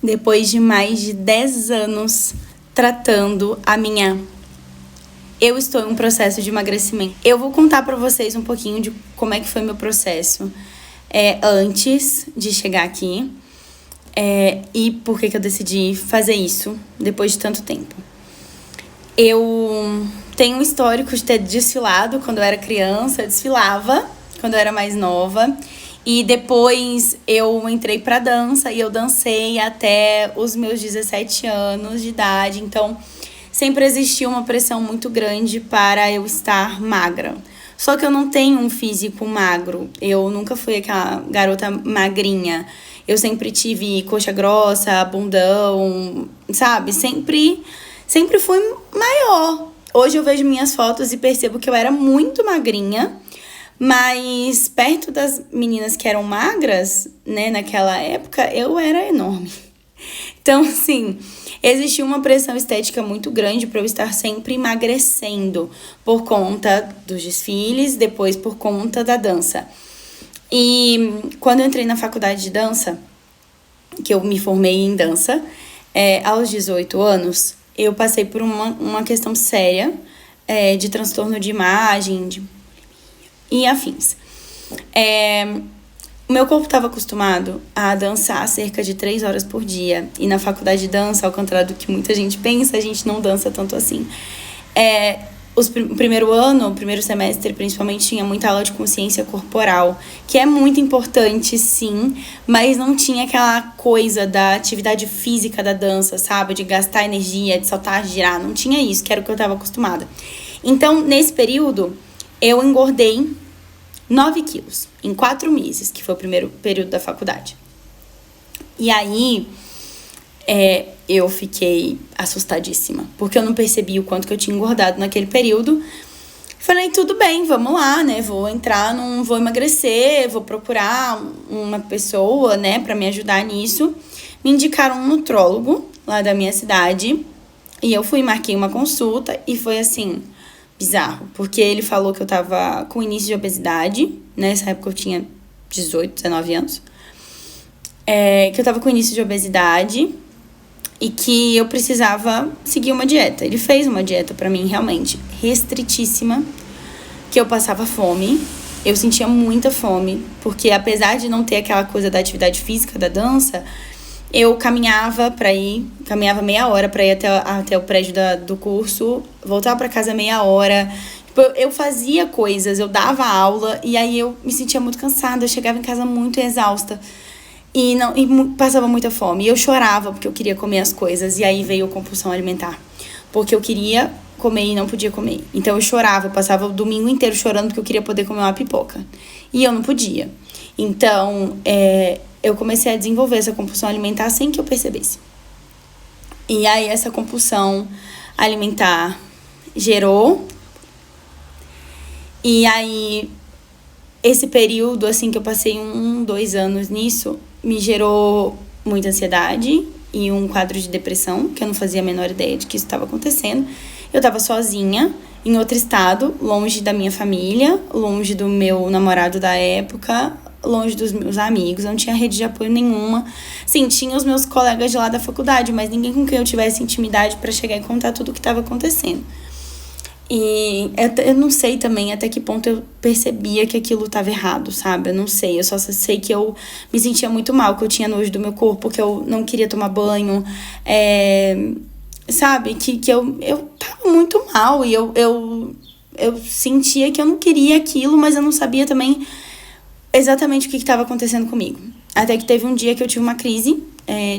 depois de mais de 10 anos tratando a minha... Eu estou em um processo de emagrecimento. Eu vou contar pra vocês um pouquinho de como é que foi meu processo antes de chegar aqui e por que eu decidi fazer isso depois de tanto tempo. Eu tenho um histórico de ter desfilado quando eu era criança, eu desfilava quando eu era mais nova. E depois eu entrei pra dança e eu dancei até os meus 17 anos de idade. Então, sempre existiu uma pressão muito grande para eu estar magra. Só que eu não tenho um físico magro. Eu nunca fui aquela garota magrinha. Eu sempre tive coxa grossa, bundão, sabe? Sempre fui maior. Hoje eu vejo minhas fotos e percebo que eu era muito magrinha. Mas perto das meninas que eram magras, né, naquela época, eu era enorme. Então, assim, existia uma pressão estética muito grande para eu estar sempre emagrecendo por conta dos desfiles, depois por conta da dança. E quando eu entrei na faculdade de dança, que eu me formei em dança, aos 18 anos, eu passei por uma questão séria de transtorno de imagem, e afins. O meu corpo estava acostumado a dançar cerca de 3 horas por dia. E na faculdade de dança, ao contrário do que muita gente pensa, a gente não dança tanto assim. O primeiro ano, o primeiro semestre, principalmente, tinha muita aula de consciência corporal, que é muito importante, sim, mas não tinha aquela coisa da atividade física da dança, sabe? De gastar energia, de saltar, girar. Não tinha isso, que era o que eu estava acostumada. Então, nesse período, eu engordei 9 quilos em 4 meses, que foi o primeiro período da faculdade. E aí, eu fiquei assustadíssima, porque eu não percebi o quanto que eu tinha engordado naquele período. Falei, tudo bem, vamos lá, né? Vou emagrecer, vou procurar uma pessoa, né, pra me ajudar nisso. Me indicaram um nutrólogo lá da minha cidade, e eu fui, marquei uma consulta, e foi assim... bizarro, porque ele falou que eu tava com início de obesidade, nessa época eu tinha 18, 19 anos, que eu tava com início de obesidade e que eu precisava seguir uma dieta. Ele fez uma dieta pra mim realmente restritíssima, que eu passava fome, eu sentia muita fome, porque apesar de não ter aquela coisa da atividade física da dança, eu caminhava meia hora pra ir até o prédio do curso, voltava pra casa meia hora. Tipo, eu fazia coisas, eu dava aula, e aí eu me sentia muito cansada, eu chegava em casa muito exausta. E passava muita fome. E eu chorava porque eu queria comer as coisas, e aí veio a compulsão alimentar. Porque eu queria comer e não podia comer. Então eu chorava, eu passava o domingo inteiro chorando porque eu queria poder comer uma pipoca. E eu não podia. Então, eu comecei a desenvolver essa compulsão alimentar sem que eu percebesse. E aí essa compulsão alimentar gerou. E aí esse período, assim, que eu passei 2 anos nisso, me gerou muita ansiedade e um quadro de depressão, que eu não fazia a menor ideia de que isso estava acontecendo. Eu estava sozinha, em outro estado, longe da minha família, longe do meu namorado da época, longe dos meus amigos, eu não tinha rede de apoio nenhuma. Sim, tinha os meus colegas de lá da faculdade, mas ninguém com quem eu tivesse intimidade para chegar e contar tudo o que estava acontecendo. E eu não sei também até que ponto eu percebia que aquilo estava errado, sabe? Eu não sei, eu só sei que eu me sentia muito mal, que eu tinha nojo do meu corpo, que eu não queria tomar banho, sabe? Que eu tava muito mal e eu sentia que eu não queria aquilo, mas eu não sabia também exatamente o que estava acontecendo comigo. Até que teve um dia que eu tive uma crise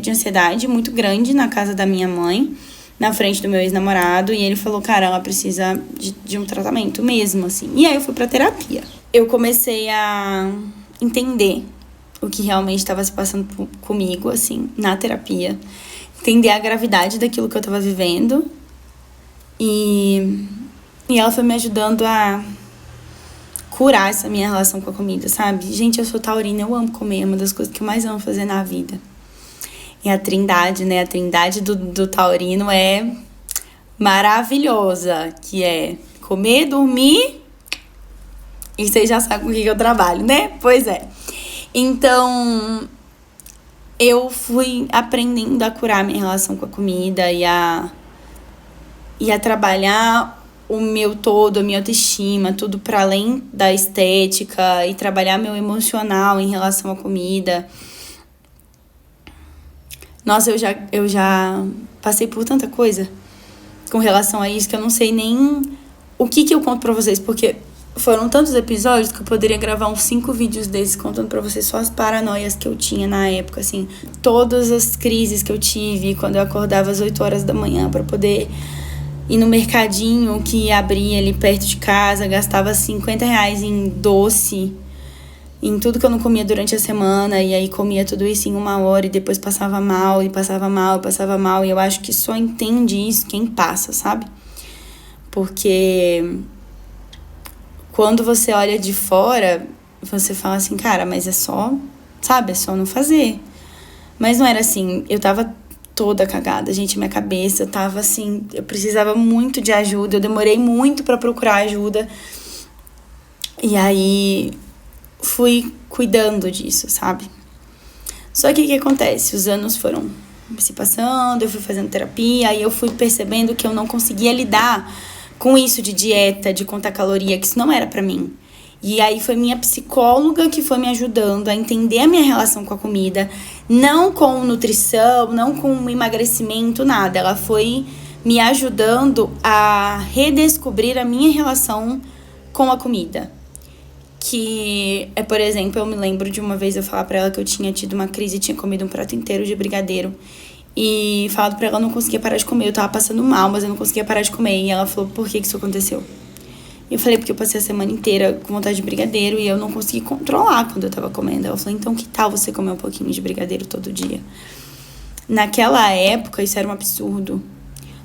de ansiedade muito grande na casa da minha mãe, na frente do meu ex-namorado, e ele falou, cara, ela precisa de um tratamento mesmo, assim. E aí eu fui pra terapia. Eu comecei a entender o que realmente estava se passando comigo, assim, na terapia. Entender a gravidade daquilo que eu tava vivendo. E ela foi me ajudando a curar essa minha relação com a comida, sabe? Gente, eu sou taurina, eu amo comer, é uma das coisas que eu mais amo fazer na vida. E a trindade, né? A trindade do taurino é maravilhosa, que é comer, dormir, e vocês já sabem com o que eu trabalho, né? Pois é. Então, eu fui aprendendo a curar minha relação com a comida e a trabalhar o meu todo, a minha autoestima, tudo para além da estética, e trabalhar meu emocional em relação à comida. Nossa, eu já passei por tanta coisa com relação a isso que eu não sei nem o que eu conto pra vocês, porque foram tantos episódios que eu poderia gravar uns 5 vídeos desses contando pra vocês só as paranoias que eu tinha na época, assim. Todas as crises que eu tive quando eu acordava às 8 horas da manhã pra poder ir no mercadinho que abria ali perto de casa, gastava R$ 50 em doce, em tudo que eu não comia durante a semana, e aí comia tudo isso em 1 hora e depois passava mal, e passava mal, e passava mal. E eu acho que só entende isso quem passa, sabe? Porque quando você olha de fora, você fala assim, cara, mas é só, sabe, é só não fazer. Mas não era assim, eu tava toda cagada, gente, minha cabeça tava assim, eu precisava muito de ajuda, eu demorei muito pra procurar ajuda. E aí fui cuidando disso, sabe? Só que o que acontece? Os anos foram se passando, eu fui fazendo terapia, aí eu fui percebendo que eu não conseguia lidar com isso de dieta, de contar caloria, que isso não era pra mim. E aí foi minha psicóloga que foi me ajudando a entender a minha relação com a comida, não com nutrição, não com emagrecimento, nada. Ela foi me ajudando a redescobrir a minha relação com a comida. Que é, por exemplo, eu me lembro de uma vez eu falar pra ela que eu tinha tido uma crise e tinha comido um prato inteiro de brigadeiro. E falado pra ela que eu não conseguia parar de comer. Eu tava passando mal, mas eu não conseguia parar de comer. E ela falou, por que isso aconteceu? E eu falei, porque eu passei a semana inteira com vontade de brigadeiro e eu não consegui controlar quando eu tava comendo. Ela falou, então que tal você comer um pouquinho de brigadeiro todo dia? Naquela época, isso era um absurdo.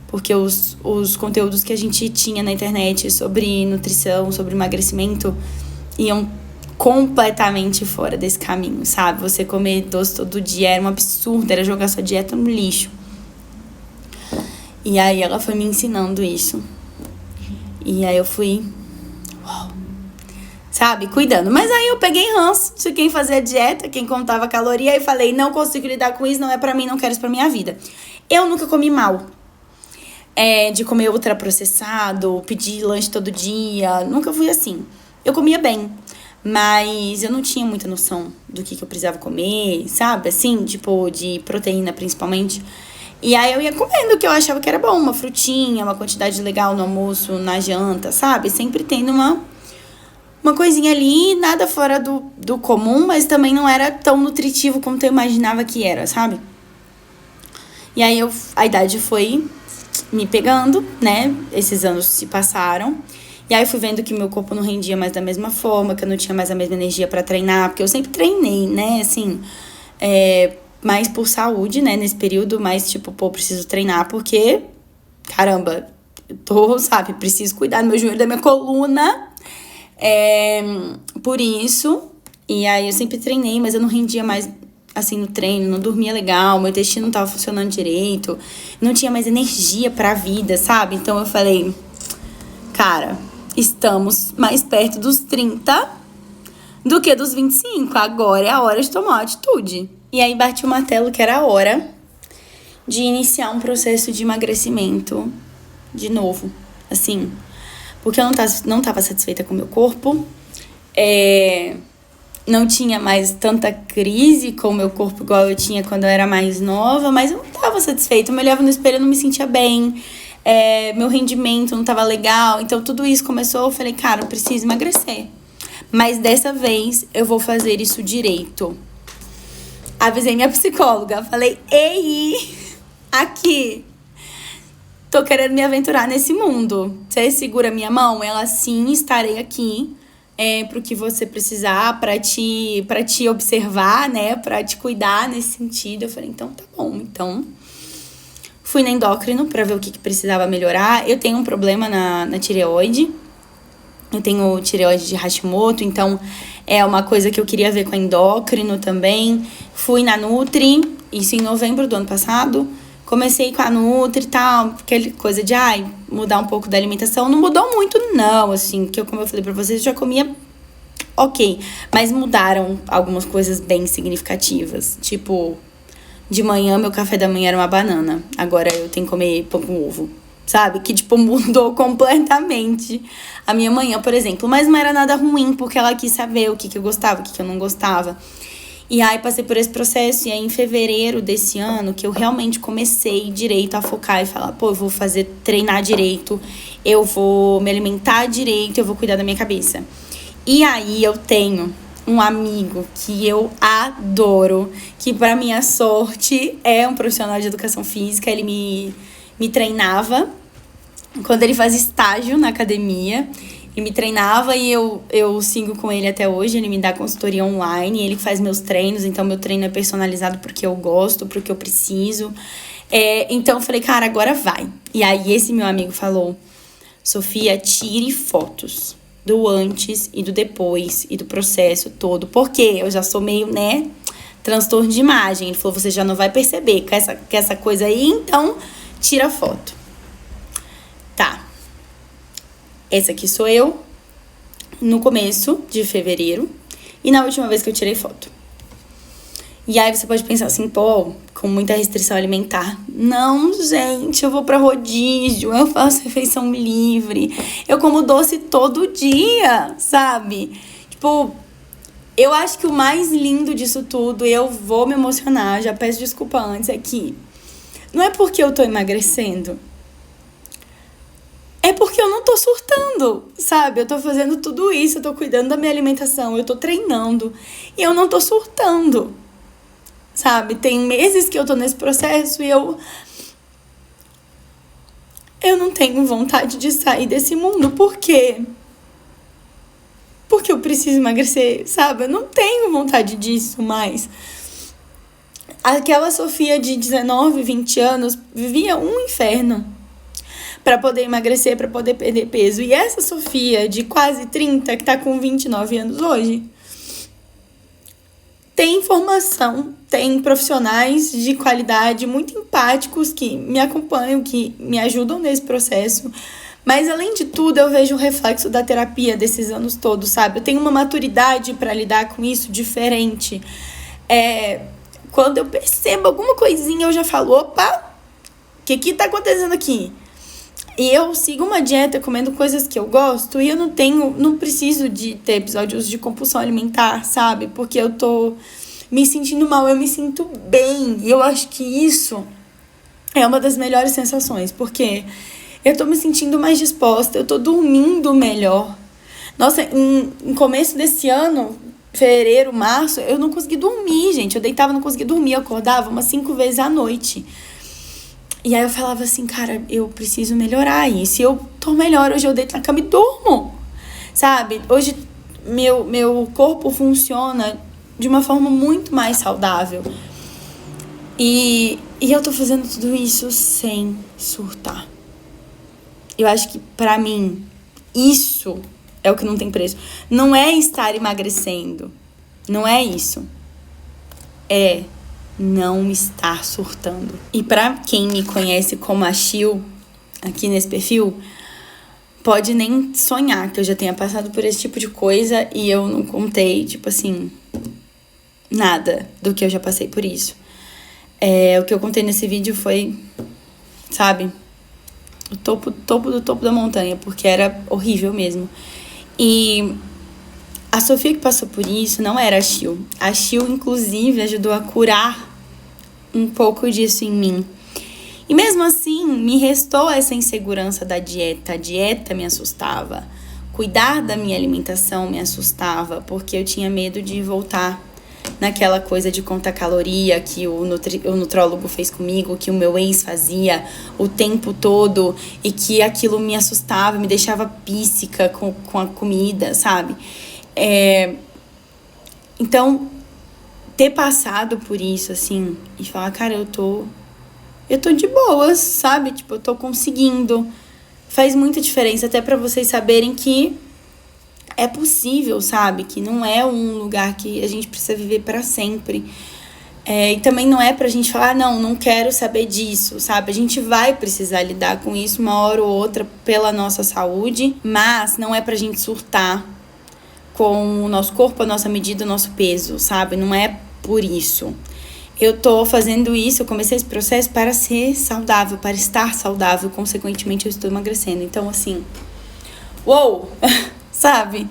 Porque os conteúdos que a gente tinha na internet sobre nutrição, sobre emagrecimento, iam completamente fora desse caminho, sabe? Você comer doce todo dia era um absurdo, era jogar sua dieta no lixo. E aí ela foi me ensinando isso. E aí eu fui, sabe, cuidando. Mas aí eu peguei ranço de quem fazia dieta, quem contava caloria, e falei, não consigo lidar com isso, não é pra mim, não quero isso pra minha vida. Eu nunca comi mal. De comer ultraprocessado, pedir lanche todo dia, nunca fui assim. Eu comia bem, mas eu não tinha muita noção do que eu precisava comer, sabe? Assim, tipo, de proteína principalmente. E aí eu ia comendo o que eu achava que era bom, uma frutinha, uma quantidade legal no almoço, na janta, sabe? Sempre tendo uma coisinha ali, nada fora do comum, mas também não era tão nutritivo como eu imaginava que era, sabe? E aí a idade foi me pegando, né? Esses anos se passaram. E aí eu fui vendo que meu corpo não rendia mais da mesma forma, que eu não tinha mais a mesma energia pra treinar, porque eu sempre treinei, né, assim, mais por saúde, né, nesse período, mais tipo, preciso treinar porque, caramba, eu tô, sabe, preciso cuidar do meu joelho, da minha coluna, por isso. E aí eu sempre treinei, mas eu não rendia mais, assim, no treino, não dormia legal, meu intestino não tava funcionando direito, não tinha mais energia pra vida, sabe? Então eu falei, cara, estamos mais perto dos 30 do que dos 25. Agora é a hora de tomar uma atitude. E aí bati o martelo que era a hora de iniciar um processo de emagrecimento de novo. Assim, porque eu não tava satisfeita com o meu corpo. Não tinha mais tanta crise com o meu corpo igual eu tinha quando eu era mais nova. Mas eu não tava satisfeita. Eu me olhava no espelho e não me sentia bem. Meu rendimento não tava legal. Então tudo isso começou, eu falei, cara, eu preciso emagrecer. Mas dessa vez eu vou fazer isso direito. Avisei minha psicóloga, falei, ei, aqui, tô querendo me aventurar nesse mundo. Você segura minha mão? Ela, sim, estarei aqui pro que você precisar, pra te observar, né, pra te cuidar nesse sentido. Eu falei, então tá bom, então... Fui na endócrino pra ver o que precisava melhorar. Eu tenho um problema na tireoide. Eu tenho tireoide de Hashimoto, então é uma coisa que eu queria ver com a endócrino também. Fui na Nutri, isso em novembro do ano passado. Comecei com a Nutri e tal, aquela coisa de mudar um pouco da alimentação. Não mudou muito não, assim, porque como eu falei pra vocês, eu já comia ok. Mas mudaram algumas coisas bem significativas, tipo... De manhã, meu café da manhã era uma banana. Agora eu tenho que comer pão com ovo. Sabe? Que, tipo, mudou completamente a minha manhã, por exemplo. Mas não era nada ruim, porque ela quis saber o que eu gostava, o que eu não gostava. E aí, passei por esse processo. E aí, em fevereiro desse ano, que eu realmente comecei direito a focar e falar, pô, eu vou treinar direito, eu vou me alimentar direito, eu vou cuidar da minha cabeça. E aí, eu tenho um amigo que eu adoro, que, pra minha sorte, é um profissional de educação física. Ele me treinava quando ele faz estágio na academia. Ele me treinava e eu sigo com ele até hoje. Ele me dá consultoria online, ele faz meus treinos. Então, meu treino é personalizado porque eu gosto, porque eu preciso. Então, eu falei, cara, agora vai. E aí, esse meu amigo falou, Sofia, tire fotos do antes e do depois e do processo todo. Porque eu já sou meio, transtorno de imagem. Ele falou, você já não vai perceber que essa coisa aí, então tira a foto. Tá. Essa aqui sou eu no começo de fevereiro e na última vez que eu tirei foto. E aí você pode pensar assim, pô, com muita restrição alimentar. Não, gente, eu vou pra rodízio, eu faço refeição livre, eu como doce todo dia, sabe? Tipo, eu acho que o mais lindo disso tudo, eu vou me emocionar, já peço desculpa antes, é que não é porque eu tô emagrecendo, é porque eu não tô surtando, sabe? Eu tô fazendo tudo isso, eu tô cuidando da minha alimentação, eu tô treinando e eu não tô surtando, sabe? Tem meses que eu tô nesse processo e eu não tenho vontade de sair desse mundo. Por quê? Porque eu preciso emagrecer, sabe? Eu não tenho vontade disso mais. Aquela Sofia de 19, 20 anos vivia um inferno pra poder emagrecer, pra poder perder peso. E essa Sofia de quase 30, que tá com 29 anos hoje, tem informação, tem profissionais de qualidade muito empáticos que me acompanham, que me ajudam nesse processo. Mas, além de tudo, eu vejo o reflexo da terapia desses anos todos, sabe? Eu tenho uma maturidade pra lidar com isso diferente. Quando eu percebo alguma coisinha, eu já falo, opa, o que tá acontecendo aqui? E eu sigo uma dieta comendo coisas que eu gosto e eu não preciso de ter episódios de compulsão alimentar, sabe? Porque eu tô me sentindo mal, eu me sinto bem. E eu acho que isso é uma das melhores sensações, porque eu tô me sentindo mais disposta, eu tô dormindo melhor. Nossa, em começo desse ano, fevereiro, março, eu não consegui dormir, gente. Eu deitava, não conseguia dormir, eu acordava umas 5 vezes à noite. E aí eu falava assim, cara, eu preciso melhorar isso. E eu tô melhor, hoje eu deito na cama e durmo, sabe? Hoje meu corpo funciona de uma forma muito mais saudável. E eu tô fazendo tudo isso sem surtar. Eu acho que, pra mim, isso é o que não tem preço. Não é estar emagrecendo. Não é isso. É não estar surtando. E pra quem me conhece como a Chiu, aqui nesse perfil, pode nem sonhar que eu já tenha passado por esse tipo de coisa e eu não contei, tipo assim, nada do que eu já passei por isso. O que eu contei nesse vídeo foi, sabe, o topo do topo da montanha, porque era horrível mesmo. E a Sofia que passou por isso não era a Chiu. A Chiu, inclusive, ajudou a curar um pouco disso em mim. E mesmo assim, me restou essa insegurança da dieta. A dieta me assustava. Cuidar da minha alimentação me assustava, porque eu tinha medo de voltar naquela coisa de contar caloria que o nutrólogo fez comigo, que o meu ex fazia o tempo todo, e que aquilo me assustava, me deixava píssica com a comida, sabe? Então, ter passado por isso, assim, e falar, cara, eu tô de boas, sabe? Tipo, eu tô conseguindo. Faz muita diferença, até pra vocês saberem que é possível, sabe? Que não é um lugar que a gente precisa viver pra sempre. E também não é pra gente falar, não quero saber disso, sabe? A gente vai precisar lidar com isso uma hora ou outra pela nossa saúde, mas não é pra gente surtar com o nosso corpo, a nossa medida, o nosso peso, sabe? Não é por isso. eu tô fazendo isso, eu comecei esse processo para ser saudável, para estar saudável, consequentemente eu estou emagrecendo. Então, assim, uou, sabe?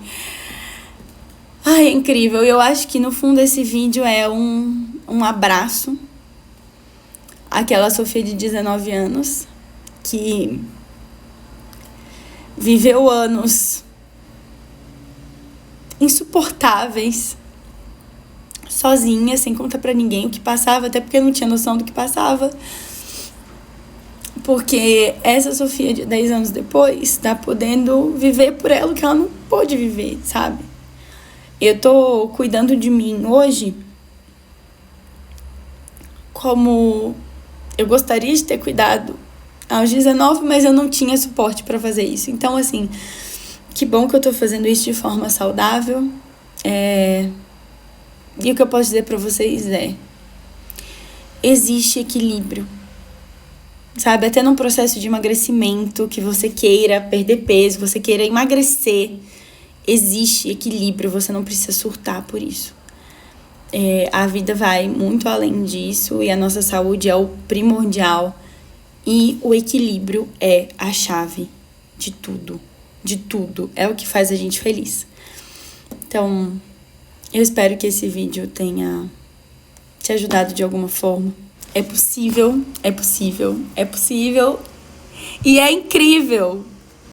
Ai, é incrível. Eu acho que no fundo esse vídeo é um abraço àquela Sofia de 19 anos que viveu anos insuportáveis, sozinha, sem contar pra ninguém o que passava, até porque eu não tinha noção do que passava. Porque essa Sofia de 10 anos depois tá podendo viver por ela o que ela não pôde viver, sabe? Eu tô cuidando de mim hoje como eu gostaria de ter cuidado aos 19, mas eu não tinha suporte pra fazer isso. Então, assim, que bom que eu tô fazendo isso de forma saudável. E o que eu posso dizer pra vocês é: existe equilíbrio, sabe? Até num processo de emagrecimento, que você queira perder peso, você queira emagrecer, existe equilíbrio, você não precisa surtar por isso. A vida vai muito além disso e a nossa saúde é o primordial. E o equilíbrio é a chave de tudo. De tudo. É o que faz a gente feliz. Então, eu espero que esse vídeo tenha te ajudado de alguma forma. É possível, é possível, é possível. E é incrível!